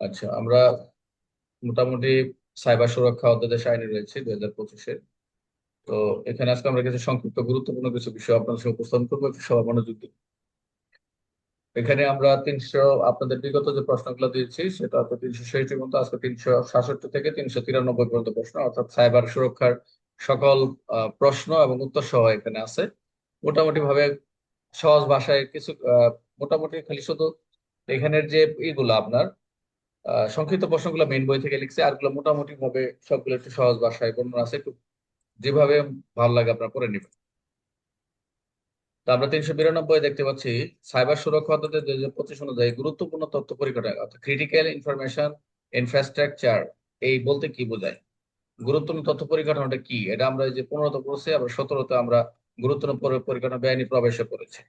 আচ্ছা, আমরা মোটামুটি সাইবার সুরক্ষা অধ্যাদেশ আইনে রয়েছে 2025-এর। তো এখানে আজকে আমরা কিছু সংক্ষিপ্ত গুরুত্বপূর্ণ কিছু বিষয় আপনাদের সাথে উপস্থাপন করবো, একটু সবার মনোযোগ দিন। এখানে আমরা 300, আপনাদের বিগত যে প্রশ্নগুলো দিয়েছি সেটা তো 360-র মতো, আজকে 367 থেকে 393 পর্যন্ত প্রশ্ন, অর্থাৎ সাইবার সুরক্ষার সকল প্রশ্ন এবং উত্তর সহ এখানে আছে। মোটামুটি ভাবে সহজ ভাষায় কিছু মোটামুটি খালি শুধু এখানের যে এগুলো আপনার সংক্ষিপ্ত প্রশ্নগুলো মেইন বই থেকে লিখছে, আরগুলো মোটামুটি ভাবে সবগুলো একটু সহজ ভাষায় বর্ণনা আছে, একটু যেভাবে ভালো লাগে আপনারা করে নেবেন। তো আমরা 392 দেখতে পাচ্ছি, সাইবার সুরক্ষা অধ্যাদেশ 2025 অনুযায়ী গুরুত্বপূর্ণ তথ্য পরিকাঠামো অর্থাৎ ক্রিটিক্যাল ইনফরমেশন ইনফ্রাস্ট্রাকচার, এই বলতে কি বোঝায়? গুরুত্বপূর্ণ তথ্য পরিকাঠামোটা কি? এটা আমরা এই যে 15তে পড়ছি, আবার 17তে আমরা গুরুত্বপূর্ণ পরিকাঠামো বেআইনি প্রবেশে পড়েছি।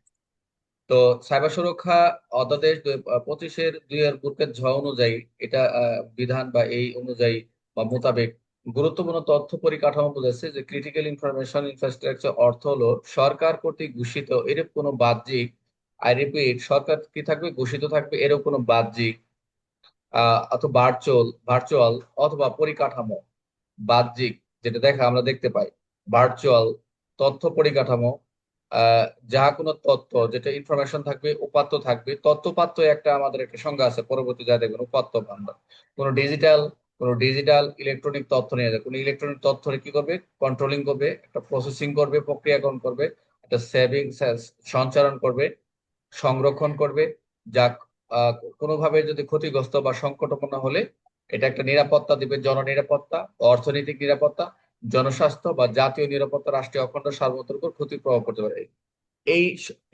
তো সাইবার সুরক্ষা অধ্যাদেশ 25-এর 2-এর ঝ অনুযায়ী এটা বিধান বা এই অনুযায়ী বা মোতাবেক গুরুত্বপূর্ণ তথ্য পরিকাঠামো বোঝাচ্ছে যে ক্রিটিক্যাল ইনফরমেশন ইনফ্রাস্ট্রাকচার অর্থ হলো সরকার কর্তৃক ঘোষিত এরূপ কোনো বাহ্যিক, আই রিপিট, সরকার কি থাকবে, ঘোষিত থাকবে এরূপ কোনো বাহ্যিক অথবা ভার্চুয়াল অথবা পরিকাঠামো, বাহ্যিক যেটা আমরা দেখতে পাই, ভার্চুয়াল তথ্য পরিকাঠামো, আহ যাহা কোনো তথ্য যেটা ইনফরমেশন থাকবে, উপাত্ত থাকবে। তথ্যপাত্য একটা আমাদের একটা সংজ্ঞা আছে, পরবর্তী যা দেখবেন উপাত্ত ভান্ডার। কোনো ডিজিটাল ইলেকট্রনিক তথ্য নিয়ে যায়, কোনো ইলেকট্রনিক তথ্য কি করবে, কন্ট্রোলিং করবে, একটা প্রসেসিং করবে, প্রক্রিয়াকরণ করবে, একটা সেভিং সঞ্চারণ করবে, সংরক্ষণ করবে, যা আহ, কোনোভাবে যদি ক্ষতিগ্রস্ত বা সংকটাপন্ন হলে এটা একটা নিরাপত্তা দিবে, জননিরাপত্তা, অর্থনৈতিক নিরাপত্তা, জনস্বাস্থ্য বা জাতীয় নিরাপত্তা, রাষ্ট্রীয় অখণ্ড সার্বভৌমত্বের উপর ক্ষতির প্রভাব পড়তে পারে। এই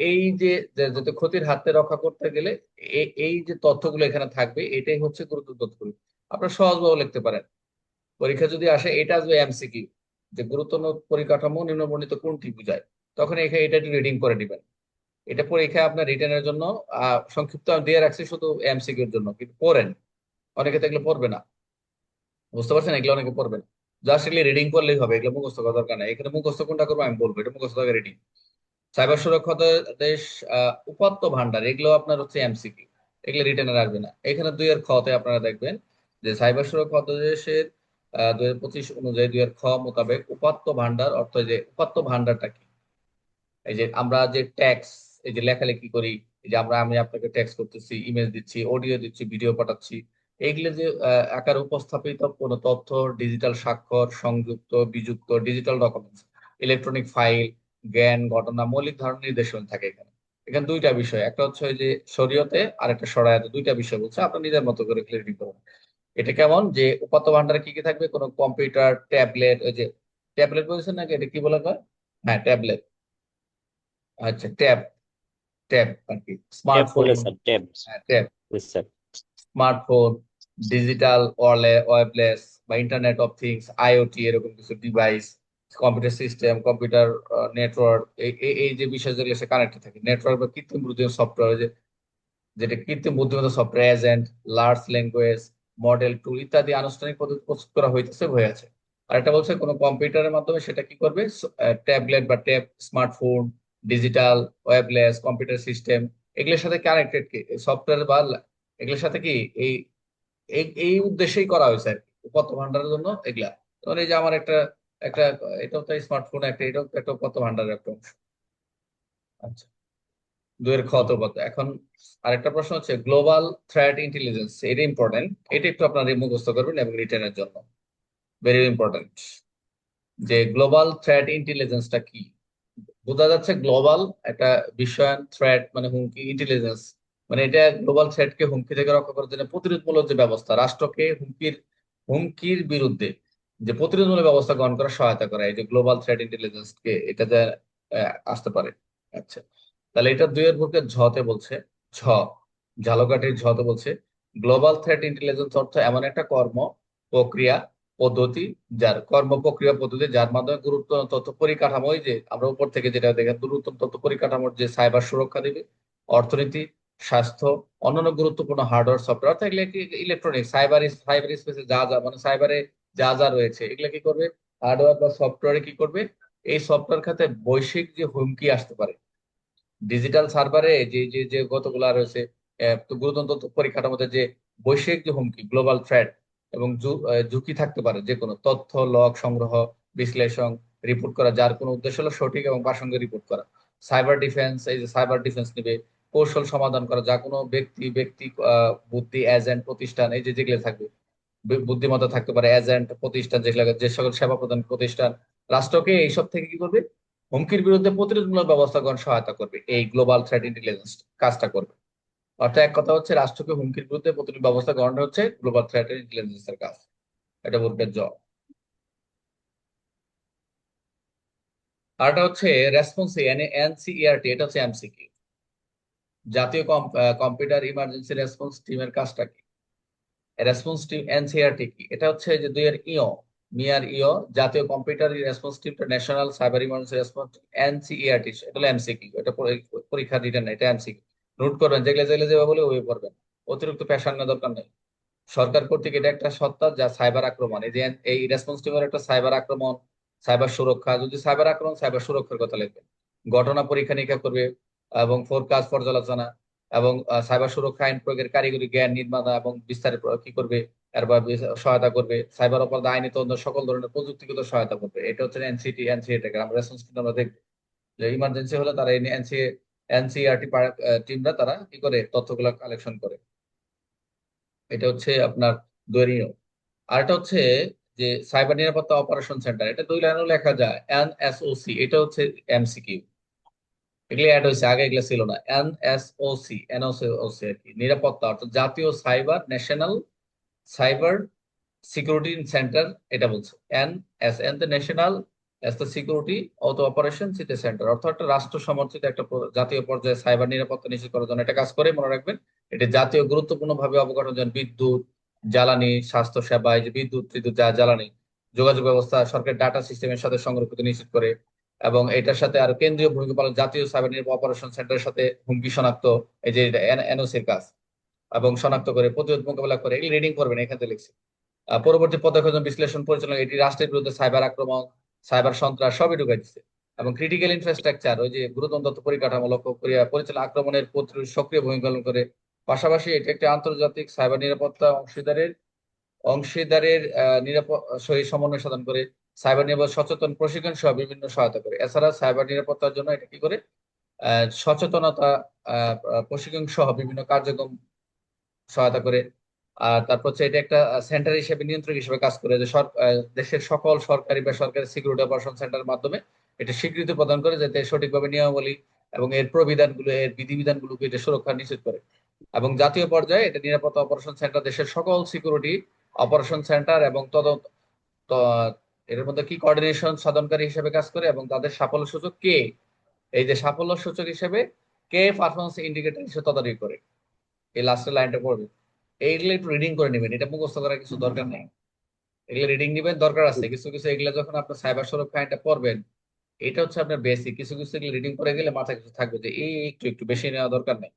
এই যাতে ক্ষতির হাত থেকে রক্ষা করতে গেলে এই যে তথ্যগুলো এখানে থাকবে, এটাই হচ্ছে গুরুত্ব তথ্যগুলো। আপনার সহজভাবে লিখতে পারেন, পরীক্ষা যদি আসে এটা আসবে এমসিকিউ, যে গুরুত্বপূর্ণ পরিকাঠামো নিম্নবর্ণিত কোনটি বোঝায়, তখন এখানে এটা একটু রিডিং করে দিবেন। এটা পরীক্ষায় আপনার রিটেনের জন্য সংক্ষিপ্ত আমি দিয়ে রাখছি শুধু এমসিকিউ এর জন্য, কিন্তু পড়েন। অনেকে তো এগুলো পড়বে না, বুঝতে পারছেন, এগুলো অনেকে পড়বে না। জাস্ট এগুলো রিডিং করলেই হবে, এগুলো মুখস্থ করার দরকার নাই। এখানে মুখস্থ কোনটা করবো আমি বলবো, এটা মুখস্থ থাকে রিডিং। সাইবার সুরক্ষা দেশ, উপাত্ত ভান্ডার, এগুলো আপনার হচ্ছে এমসিকিউ, এগুলো রিটেনের আসবে না। এখানে 2-এর খতে আপনারা দেখবেন যে সাইবার সুরক্ষা দেশের 2025 অনুযায়ী 2-এর খ মোতাবেক উপাত্ত ভান্ডার অর্থ, যে উপাত্ত ভান্ডারটা কি? এই যে আমরা যে ট্যাক্স, এই যে লেখালেখি করি, এই যে আমি আপনাকে ট্যাক্স করতেছি, ইমেজ দিচ্ছি, অডিও দিচ্ছি, ভিডিও পাঠাচ্ছি, এইগুলো যে আকারে উপস্থাপিত কোন তথ্য, ডিজিটাল স্বাক্ষর, সংযুক্ত বিযুক্ত ডিজিটাল ডকুমেন্টস, ইলেকট্রনিক ফাইল, জ্ঞান, ঘটনা, মৌলিক ধারণা, নির্দেশন থাকে এখানে। এখানে দুইটা বিষয়, একটা হচ্ছে ওই যে শরীয়তে, আর একটা শরায়াতে, দুইটা বিষয় বলছে, আপনার নিজের মতো করে ক্লিয়ারিফাই করুন। এটা কেমন যে উপাত্ত ভান্ডারে কি কি থাকবে, কোনো কম্পিউটার, ট্যাবলেট, ওই যে ট্যাবলেট বলছেন নাকি, এটা কি বলা হয়? হ্যাঁ, ট্যাবলেট। আচ্ছা, ট্যাব, ট্যাব আর কি, ট্যাব বলে স্মার্টফোন। Sir, tab. হ্যাঁ, tab, sir. Smartphone, digital wireless বা ইন্টারনেট অফ থিংস, আইওটি, এরকম কিছু device, computer system, computer network, এই এই এই যে বিষয় যেগুলো সে কানেক্টেড থাকে, নেটওয়ার্ক বা কৃত্রিম বুদ্ধিমত্তা সফটওয়্যার, যেটা কৃত্রিম বুদ্ধিমত্তা software, agent, large language model tool ইত্যাদি আনুষ্ঠানিক পদ্ধতি প্রস্তুত করা হইতেছে, হয়ে আছে। আর একটা বলছে কোন কম্পিউটারের মাধ্যমে সেটা কি করবে, ট্যাবলেট বা tab, smartphone, digital wireless computer system, এগুলোর সাথে কানেক্টেড কি সফটওয়্যার বা এগুলোর সাথে কি এই এই এই উদ্দেশ্যেই করা হয়েছে আর কি, উপাত্ত ভান্ডারের জন্য এগুলা। তখন এই যে আমার একটা একটা এটাও তো স্মার্টফোন, একটা এটাও তো একটা উপাত্ত ভান্ডারের একটা অংশ। আচ্ছা, 2-এর খ তো কত এখন। আরেকটা প্রশ্ন হচ্ছে গ্লোবাল থ্রেট ইন্টেলিজেন্স, এটা ইম্পর্টেন্ট, এটা একটু আপনার মুখস্থ করবেন এবং রিটেনের জন্য ভেরি ইম্পর্টেন্ট। যে গ্লোবাল থ্রেট ইন্টেলিজেন্সটা কি? বোঝা যাচ্ছে গ্লোবাল একটা বিশ্বায়ন, থ্রেট মানে হুমকি, ইন্টেলিজেন্স মানে এটা গ্লোবাল থ্রেটকে হুমকি থেকে রক্ষা করার জন্য প্রতিরোধমূলক যে ব্যবস্থা, রাষ্ট্রকে হুমকির হুমকির বিরুদ্ধে যে প্রতিরোধমূলক ব্যবস্থা গ্রহণ করার সহায়তা করে, এই যে গ্লোবাল থ্রেট ইন্টেলিজেন্স কে এটাতে আসতে পারে। আচ্ছা, তাহলে এটা 2-এর ঝতে বলছে, ঝ, ঝালকাঠির ঝতে বলছে গ্লোবাল থ্রেট ইন্টেলিজেন্স অর্থ এমন একটা প্রক্রিয়া পদ্ধতি কর্ম প্রক্রিয়া পদ্ধতি যার মাধ্যমে গুরুত্ব তথ্য পরিকাঠামো, ওই যে আমরা উপর থেকে যেটা দেখেন, গুরুত্ব তথ্য পরিকাঠামোর যে সাইবার সুরক্ষা দিবে, অর্থনীতি, স্বাস্থ্য, অন্যান্য গুরুত্বপূর্ণ হার্ডওয়্যার সফটওয়্যার, অর্থাৎ এগুলো কি ইলেকট্রনিক সাইবার সাইবার স্পেসে যা যা মানে সাইবারে যা যা রয়েছে, এগুলো কি করবে, হার্ডওয়্যার বা সফটওয়্যারে কি করবে, এই সফটওয়্যার খাতে বৈশ্বিক যে হুমকি আসতে পারে, ডিজিটাল সার্ভারে যে যে যে কতগুলা রয়েছে, তো গুরুত্বপূর্ণ তথ্য পরিকাঠামোতে যে বৈশ্বিক যে হুমকি, গ্লোবাল থ্রেট এবং ঝুঁকি থাকতে পারে, যে কোনো তথ্য লগ সংগ্রহ, বিশ্লেষণ, রিপোর্ট করা, যার কোনো উদ্দেশ্য হলো সঠিক এবং প্রাসঙ্গিক রিপোর্ট করা। সাইবার ডিফেন্স, এই যে সাইবার ডিফেন্স নিবে, কৌশল সমাধান করা, যা কোনো ব্যক্তি ব্যক্তি বুদ্ধি, এজেন্ট, প্রতিষ্ঠান, এই যে যেগুলো থাকবে, বুদ্ধিমত্তা থাকতে পারে, এজেন্ট, প্রতিষ্ঠান, যেগুলো যে সকল সেবা প্রদান প্রতিষ্ঠান, রাষ্ট্রকে এইসব থেকে কি করবে, হুমকির বিরুদ্ধে প্রতিরোধমূলক ব্যবস্থা গ্রহণ সহায়তা করবে, এই গ্লোবাল থ্রেট ইন্টেলিজেন্স কাজটা করবে। অর্থাৎ এক কথা হচ্ছে, রাষ্ট্রকে হুমকির বিরুদ্ধে প্রতিরোধ ব্যবস্থা গ্রহণ হচ্ছে গ্লোবাল থ্রেট ইন্টেলিজেন্সের কাজ। এটা বলবে জব। আর এটা হচ্ছে রেসপন্সি, এনসিইআরটি, এটা হচ্ছে এমসিকিউ। জাতীয় কম্পিউটার ইমার্জেন্সি রেসপন্স টিমের কাজটা কি? রেসপন্স টিম এনসিইআরটি কি? এটা হচ্ছে যে দুইয়ের ইও, মিয়ার ইও, জাতীয় কম্পিউটার রেসপন্স টিমটা national cyber emergency response. NCERT এটা হলো এমসিকিউ, এটা পরীক্ষা দিতে না, এটা এমসিকিউ। নোট করবেন, যেগুলো যেগুলো যেভাবে বলে ওই পড়বেন, অতিরিক্ত প্রেশার নেওয়ার দরকার নেই। সরকার কর্তৃক এটা একটা সত্তা, যা সাইবার আক্রমণ, এই যে এই রেসপন্স টিমের একটা সাইবার আক্রমণ, সাইবার সুরক্ষা, যদি সাইবার আক্রমণ, সাইবার সুরক্ষার কথা লিখবেন, ঘটনা পরীক্ষা নিরীক্ষা করবে এবং ফোরকাস্ট, পর্যালোচনা এবং সাইবার সুরক্ষা আইন প্রয়োগের কারিগরি জ্ঞান নির্মাতা এবং বিস্তারে কি করবে, এর বা সহায়তা করবে, সাইবার অপরাধ আইনি তদন্ত সকল ধরনের প্রযুক্তিগত সহায়তা করবে। এটা হচ্ছে এনসিটি আমরা রেসপন্স টিম আমরা দেখবো, যে ইমার্জেন্সি হলে তারা এনসিআরটি টিমরা তারা কি করে, তথ্যগুলো কালেকশন করে। এটা হচ্ছে আপনার দলীয়। আর এটা হচ্ছে যে সাইবার নিরাপত্তা অপারেশন সেন্টার, এটা দুই লাইনেও লেখা যায় এনএসওসি, এটা হচ্ছে এমসিকিউ। এগুলো অ্যাড হয়েছে, আগে এগুলো ছিল না। এনএসওসি আর কি, নিরাপত্তা অর্থাৎ জাতীয় cyber, national cyber security centre, এটা বলছে। N the national, S the security of the operation city centre, অর্থাৎ একটা রাষ্ট্র সমর্থিত একটা জাতীয় পর্যায়ে সাইবার নিরাপত্তা নিশ্চিত করার জন্য এটা কাজ করে, মনে রাখবেন। এটা জাতীয় গুরুত্বপূর্ণ ভাবে অবকাঠামো, যেমন বিদ্যুৎ, জ্বালানি, স্বাস্থ্য সেবা, এই যে বিদ্যুৎ টিদ্যুৎ, জ্বালানি, যোগাযোগ ব্যবস্থা, সরকারের ডাটা সিস্টেমের সাথে সংরক্ষিত নিশ্চিত করে। এবং এটার সাথে আর কেন্দ্রীয় ভূমিকা পালন, জাতীয় সাইবার নিরাপত্তা অপারেশন সেন্টারের সাথে হুমকি শনাক্ত, এই যে এনওসির কাজ, এবং শনাক্ত করে প্রতিরোধ মোকাবেলা করে। এগুলি রিডিং করবেন, এখানে লিখছি। পরবর্তী পদক্ষেপ বিশ্লেষণ পরিচালনা, এটি রাষ্ট্রের বিরুদ্ধে সাইবার আক্রমণ, সাইবার সন্ত্রাস সবই ঢুকাই দিচ্ছে। এবং ক্রিটিক্যাল ইনফ্রাস্ট্রাকচার, ওই যে গুরুত্ব তথ্য পরিকাঠামো লক্ষ্য করিয়া পরিচালনা আক্রমণের প্রতিরোধ সক্রিয় ভূমিকা পালন করে। পাশাপাশি এটি একটি আন্তর্জাতিক সাইবার নিরাপত্তা অংশীদারের অংশীদারের নিরাপদ সহিত সমন্বয় সাধন করে, সাইবার নিরাপত্তা সচেতন প্রশিক্ষণ সহ বিভিন্ন সহায়তা করে। এছাড়া সাইবার নিরাপত্তার জন্য এটা কি করে, সচেতনতা, প্রশিক্ষণ সহ বিভিন্ন কার্যক্রম সহায়তা করে। আর তারপর হচ্ছে এটা একটা সেন্টার হিসেবে, নিয়ন্ত্রক হিসেবে কাজ করে, যে দেশের সকল সরকারি বেসরকারি সিকিউরিটি অপারেশন সেন্টারের মাধ্যমে এটা স্বীকৃতি প্রদান করে, যাতে সঠিকভাবে নিয়মাবলী এবং এর প্রবিধানগুলো, এর বিধিবিধানগুলোকে এটা সুরক্ষা নিশ্চিত করে। এবং জাতীয় পর্যায়ে এটা নিরাপত্তা অপারেশন সেন্টার দেশের সকল সিকিউরিটি অপারেশন সেন্টার এবং তদন্ত, এর মধ্যে কি কোঅর্ডিনেশন সাধনকারী হিসেবে কাজ করে, এবং তাদের সাফল্য সূচক কে, এই যে সাফল্য সূচক হিসেবে কে পারফরমেন্স ইন্ডিকেটর হিসেবে তদারকি করে। এই লাস্টের লাইনটা পড়বে, এইগুলো একটু রিডিং করে নেবেন, এটা মুখস্থ করার কিছু দরকার নেই। এগুলো রিডিং নিবেন, দরকার আছে কিছু কিছু, এগুলো যখন আপনার সাইবার সুরক্ষা আইনটা পড়বেন, এটা হচ্ছে আপনার বেসিক। কিছু কিছু এগুলো রিডিং করে গেলে মাথায় কিছু থাকবে, যে এই একটু একটু বেশি নেওয়া দরকার নেই।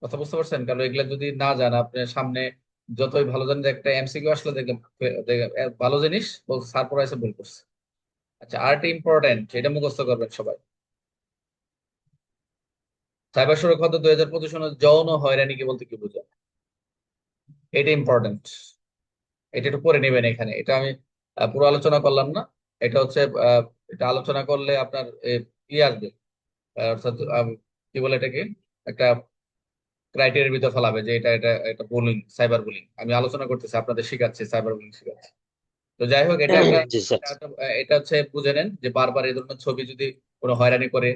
কথা বুঝতে পারছেন? কারণ এগুলো যদি না জান, আপনার সামনে যতই ভালো জানেন, যে একটা এমসিকিউ আসলে দেখবেন, ভালো জিনিস স্যার পড়াইছে, ভুল করছে। আচ্ছা, আর্ট ইম্পর্টেন্ট, এটা মুখস্থ করবেন সবাই। সাইবার সুরক্ষা 2025 সনে যৌন হয়রানিকে বলতে কি বোঝায়, এটা ইম্পর্টেন্ট। এটা একটু পরে নেবেন, এখানে এটা আমি পুরো আলোচনা করলাম না। এটা হচ্ছে এটা আলোচনা করলে আপনার ই আসবে, অর্থাৎ কি বলে এটাকে, একটা ক্রাইটেরিয়ার ভিতরে ফেলাবে, যে এটা এটা এটা বুলিং, সাইবার বুলিং আমি আলোচনা করতেছি, আপনাদের শিখাচ্ছি, সাইবার বুলিং শিখাচ্ছি। তো যাই হোক, এটা একটা, জি স্যার। এটা হচ্ছে বুঝে নেন, যে বারবার এই ধরনের ছবি যদি কোনো হয়রানি করে,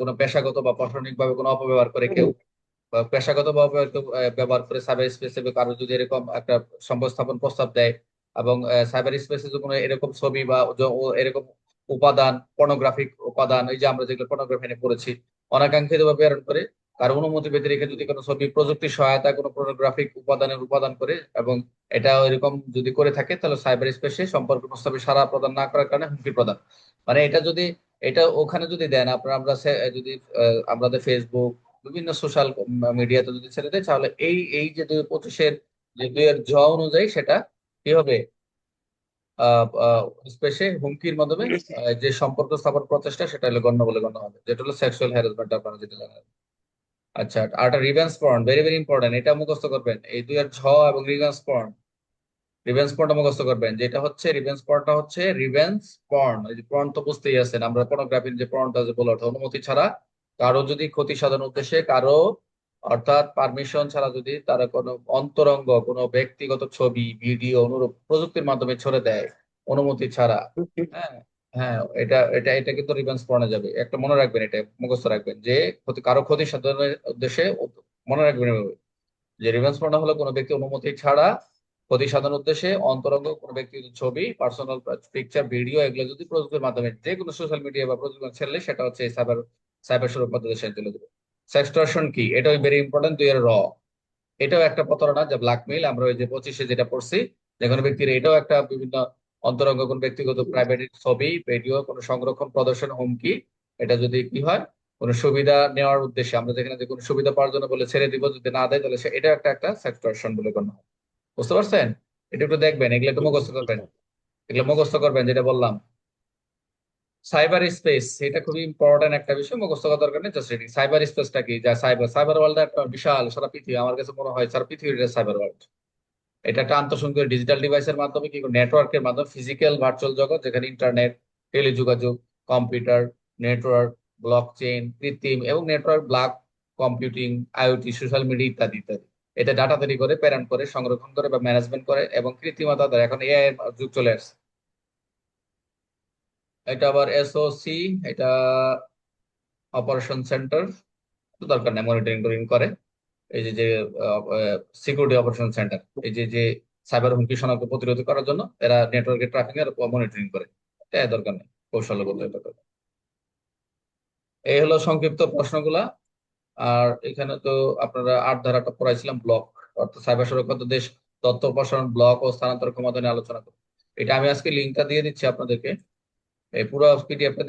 কোনো পেশাগত বা প্রশাসনিক ভাবে কোনো অপব্যবহার করে কেউ, বা পেশাগত ভাবে হয়তো, ব্যবহার করে সাইবার স্পেসে কারো যদি এরকম একটা সংস্থাপন প্রস্তাব দেয়, এবং সাইবার স্পেসে যদি কোনো এরকম ছবি বা এরকম উপাদান, পর্নোগ্রাফিক উপাদান, এই যে আমরা যেগুলো পর্নোগ্রাফি নিয়ে পড়েছি, অনাকাঙ্ক্ষিত ভাবে প্রেরণ করে, কারো অনুমতি পেতে রেখে যদি কোনো ছবি প্রযুক্তির সহায়তা কোনো পর্নোগ্রাফিক উপাদানের উপাদান করে, এবং এটা এরকম যদি করে থাকে, তাহলে সাইবার স্পেসে সম্পর্ক প্রস্তাবে সাড়া প্রদান না করার কারণে হুমকি প্রদান। মানে এটা যদি, এটা ওখানে যদি দেন আপনারা, আমরা যদি আমাদের ফেসবুক, বিভিন্ন সোশ্যাল মিডিয়াতে যদি ছেড়ে দেয়, তাহলে এই এই যে 2025-এর যে 2-এর জ অনুযায়ী সেটা কি হবে, স্পেশে হুমকির মাধ্যমে যে সম্পর্ক স্থাপন প্রচেষ্টা, সেটা হলো গণ্য বলে গণ্য হবে, যেটা হলো সেক্সুয়াল হ্যারাসমেন্ট, আপনারা যেটা জানেন। আচ্ছা, আর একটা revenge porn, very very important, এটা মুখস্থ করবেন। এই দুই এর ঝ এবং রিভেন্স পর্ন, রিভেন্স পর্নটা মুখস্থ করবেন। যেটা হচ্ছে রিভেন্স পর্নটা হচ্ছে রিভেন্স পর্ন। এই যে পর্ন তো বুঝতেই আছেন, আমরা পর্নোগ্রাফির যে পর্নটা যে বলা হয়, অনুমতি ছাড়া কারো যদি ক্ষতি সাধন উদ্দেশ্যে কারো, অর্থাৎ পারমিশন ছাড়া যদি তারা কোনো অন্তরঙ্গ কোনো ব্যক্তিগত ছবি ভিডিও অনুরূপ প্রযুক্তির মাধ্যমে ছড়ে দেয় অনুমতি ছাড়া, হ্যাঁ, হ্যাঁ, এটা এটা এটা কিন্তু রিভেন্স পর্নে যাবে। একটা মনে রাখবেন, এটা মুখস্থ রাখবেন যে কারো ক্ষতি সাধনের উদ্দেশ্যে, মনে রাখবেন এভাবে, যে রিভেন্স পর্ন হলো কোনো ব্যক্তি অনুমতি ছাড়া ক্ষতি সাধন উদ্দেশ্যে অন্তরঙ্গ কোনো ব্যক্তিগত ছবি, পার্সোনাল পিকচার, ভিডিও, এগুলো যদি প্রযুক্তির মাধ্যমে যে কোনো সোশ্যাল মিডিয়া বা প্রযুক্তির মাধ্যমে ছেড়লে সেটা হচ্ছে সাইবার, সাইবার সুরক্ষা পদ্ধতি সে তুলে দেবে। সেক্সটর্শন কি, এটাও ভেরি ইম্পর্টেন্ট, দুই এর র। এটাও একটা প্রতারণা, যে ব্ল্যাকমেইল, আমরা ওই যে 25-এ যেটা পড়ছি, যে কোনো ব্যক্তির, এটাও একটা বিভিন্ন অন্তরঙ্গ কোন ব্যক্তিগত প্রাইভেট ছবি ভিডিও কোনো সংরক্ষণ প্রদর্শন হুমকি। এটা যদি কি হয়, কোনো সুবিধা নেওয়ার উদ্দেশ্যে, আমরা যেখানে যে কোনো সুবিধা পাওয়ার জন্য বলে ছেড়ে দিব, যদি না দেয় তাহলে এটা একটা একটা সেক্সটর্শন বলে গণ্য হয়। বুঝতে পারছেন? এটা একটু দেখবেন, এগুলো একটু মুখস্থ করবেন, এগুলো মুখস্থ করবেন যেটা বললাম। সাইবার স্পেস, এটা খুবই ইম্পর্টেন্ট একটা বিষয়, মুখস্থ করার দরকার নেই, জাস্ট রিডিং। সাইবার স্পেসটা কি, যা সাইবার, সাইবার ওয়ার্ল্ড একটা বিশাল সারা পৃথিবী, আমার কাছে মনে হয় সারা পৃথিবীর সাইবার ওয়ার্ল্ড। এটা একটা আন্তঃসংযোগ ডিজিটাল ডিভাইসের মাধ্যমে কি নেটওয়ার্কের মাধ্যমে ফিজিক্যাল ভার্চুয়াল জগৎ, যেখানে ইন্টারনেট, টেলিযোগাযোগ, কম্পিউটার নেটওয়ার্ক, ব্লক চেইন, কৃত্রিম এবং network block computing, IoT, social media ইত্যাদি ইত্যাদি। এটা ডাটা তৈরি করে, প্রেরণ করে, সংরক্ষণ করে বা ম্যানেজমেন্ট করে, এবং কৃত্রিমতা দ্বারা, এখন এআই এর যুগ চলে আসছে। এটা আবার এসওসি, এটা অপারেশন সেন্টার, দরকার নেই, মনিটরিং করে। এই যে যে সিকিউরিটি অপারেশন সেন্টার, এই যে যে সাইবার হুমকি শনাক্ত প্রতিরোধ করার জন্য এরা নেটওয়ার্কের ট্রাফিক এর মনিটরিং করে। এটা দরকার নেই, কৌশলগত এটা দরকার। এই হলো সংক্ষিপ্ত প্রশ্নগুলা। আর এখানে তো আপনারা 8 ধারাটা পড়াইছিলাম, ব্লক, অর্থাৎ সাইবার সুরক্ষিত দেশ তথ্য অপসারণ, ব্লক ও স্থানান্তর ক্ষমতা নিয়ে আলোচনা করব। এটা আমি আজকে লিঙ্কটা দিয়ে দিচ্ছি আপনাদেরকে, এই পুরো পিডিএফটা